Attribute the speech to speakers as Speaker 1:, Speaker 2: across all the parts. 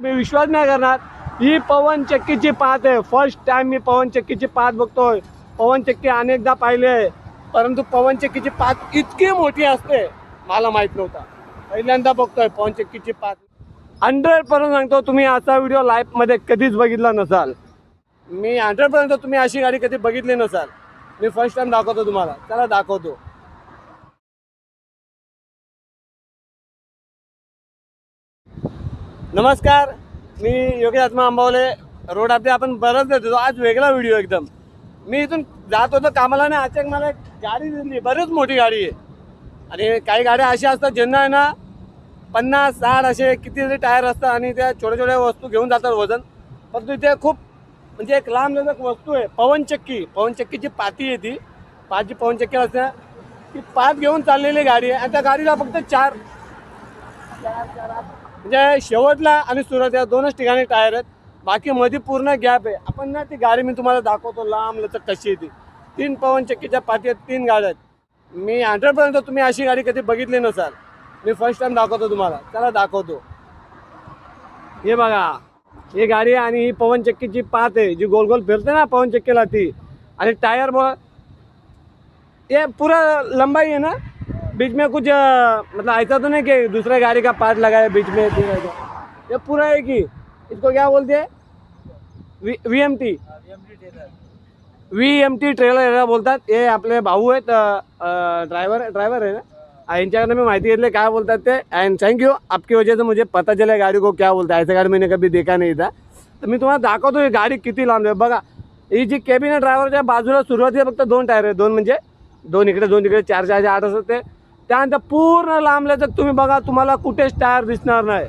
Speaker 1: मी विश्वास नाही करणार, ही पवन चक्कीची पात आहे। फर्स्ट टाइम मी पवन चक्कीची पात बघतोय। पवन चक्की अनेकदा पाहिले आहे, परंतु पवन चक्कीची पात इतकी मोठी असते मला माहीत नव्हता। पहिल्यांदा बघतोय पवन चक्कीची पात। 100% सांगतो, तुम्ही असा व्हिडिओ लाईफमध्ये कधीच बघितला नसाल। मी 100% तुम्ही अशी गाडी कधी बघितली नसाल। मी फर्स्ट टाइम दाखवतो तुम्हाला, चला दाखवतो। नमस्कार, मी योगेश आत्मा अंबावले। रोड अपडेट आपण बरंच देतो, आज वेगळा व्हिडिओ एकदम। मी इथून जात होतो कामाला ना, अचानक मला एक गाडी दिसली, बरीच मोठी गाडी आहे। आणि काही गाड्या अशा असतात ज्यांना आहे ना 50-60 असे कितीतरी टायर असतात आणि त्या छोट्या छोट्या वस्तू घेऊन जातात वजन। पण तिथे खूप म्हणजे एक लांब लचक वस्तू आहे, पवन चक्कीची पाती आहे ती। पाचची पवन चक्की असते, ती पात घेऊन चाललेली गाडी आहे। आणि त्या गाडीला फक्त चार म्हणजे शेवटला आणि सुरुवातीला दोनच ठिकाणी टायर आहेत, बाकी मध्ये पूर्ण गॅप आहे। आपण ना ती गाडी मी तुम्हाला दाखवतो लांब लचक कशी आहे ती। 3 पवन चक्कीच्या पाती आहेत, 3 गाड्या आहेत। मी 100% तुम्ही अशी गाडी कधी बघितली नसाल। मी फर्स्ट टाइम दाखवतो तुम्हाला, चला दाखवतो। हे बघा, ही गाडी आहे आणि ही पवन चक्कीची पात आहे, जी गोल गोल फिरते ना पवन चक्कीला ती। आणि टायर ये पूरा लंबाई है ना, बीच में कुछ मतलब ऐसा तो नहीं कि दूसरे गाड़ी का पार्ट लगाया बीच में, ये पूरा है कि इसको क्या बोलते हैं, VMT ट्रेलर याला बोलतात। हे आपले भाऊ आहेत, ड्राइवर है ना, इनच्याकडे मी माहिती घेतली काय बोलतात ते। एंड थैंक यू, आपकी वजह से मुझे पता चला गाड़ी को क्या बोलता है। ऐसा गाड़ी मैंने कभी देखा नहीं था, तर मी तुम्हाला दाखवतो ही गाडी किती लांब आहे। बघा, ही जी केबिन आहे ड्रायव्हरच्या बाजूला सुरुवातीला फक्त 2 टायर आहे, 2 म्हणजे 2 इकडे 2 तिकडे, 4-4-8 असं ते। त्यानंतर पूर्ण लांबल्याचं तुम्ही बघा, तुम्हाला कुठेच टायर दिसणार नाही,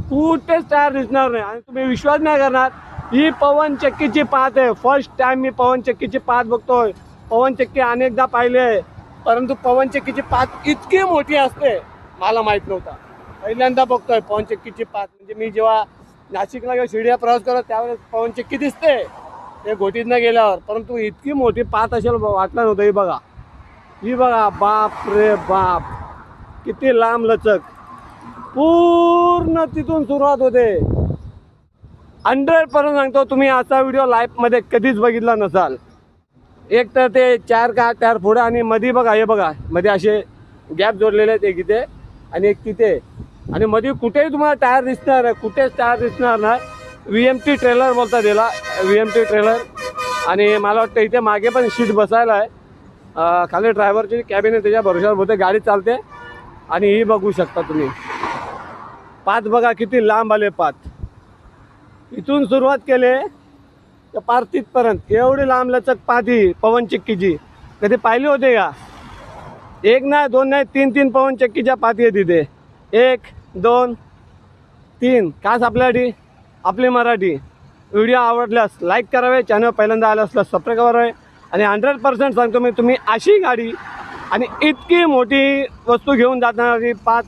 Speaker 1: कुठेच टायर दिसणार नाही। आणि तुम्ही विश्वास नाही करणार, ही पवन चक्कीची पात आहे। फर्स्ट टाइम मी पवन चक्कीची पात बघतोय। पवन चक्की अनेकदा पाहिले आहे, परंतु पवन चक्कीची पात इतकी मोठी असते मला माहीत नव्हता। पहिल्यांदा बघतोय पवन चक्कीची पात। म्हणजे मी जेव्हा नाशिकला किंवा शिर्डीला प्रवास करतो त्यावेळेस पवन चक्की दिसते ते घोटीतनं गेल्यावर, परंतु इतकी मोठी पात असेल वाटलं नव्हतं। ही बघा, बाप रे बाप, किती लांब लचक, पूर्ण तिथून सुरुवात होते। 100% सांगतो, तुम्ही असा व्हिडिओ लाईफमध्ये कधीच बघितला नसाल। एक तर ते 4 टायर पुढे आणि मध्ये बघा, हे बघा मध्ये असे गॅप जोडलेले आहेत, एक इथे आणि एक तिथे। आणि मध्ये कुठेही तुम्हाला टायर दिसणार आहे, कुठेच टायर दिसणार नाही। VMT ट्रेलर बोलतात याला, VMT ट्रेलर। आणि मला वाटतं इथे मागे पण सीट बसायला आहे, खाली ड्रायव्हरची कॅबिन आहे, त्याच्या भरोशावर होते गाडी चालते। आणि ही बघू शकता तुम्ही पात, बघा किती लांब आले पात। इथून सुरुवात केले तर पार तिथपर्यंत एवढी लांब लचक पाती पवन चक्कीची कधी पाहिली होते का? 1 नाही 2 नाही 3 पवन चक्कीच्या पाती आहे तिथे। 1 2 3 खास आपल्यासाठी, आपली मराठी। व्हिडिओ आवडल्यास लाईक करावे, चॅनल पहिल्यांदा आलं असल्यास सबस्क्राईब करावे। आणि 100% सांगतो मी, तुम्ही अशी गाडी आणि इतकी मोठी वस्तू घेऊन जाणारी पात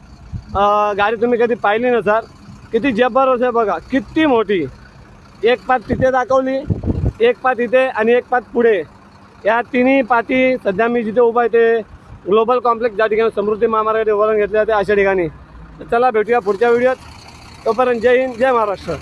Speaker 1: गाडी तुम्ही कधी पाहिली नसाल। किती जबरदस्त आहे बघा, किती मोठी। एक पात तिथे दाखवली, एक पात इथे आणि एक पात पुढे। या तिन्ही पाती सध्या मी जिथे उभा आहे ते ग्लोबल कॉम्प्लेक्स, ज्या ठिकाणी समृद्धी महामार्गाचे वळण घेतले जाते अशा ठिकाणी। चला भेटूया पुढच्या व्हिडिओत, तोपर्यंत जय हिंद, जय महाराष्ट्र।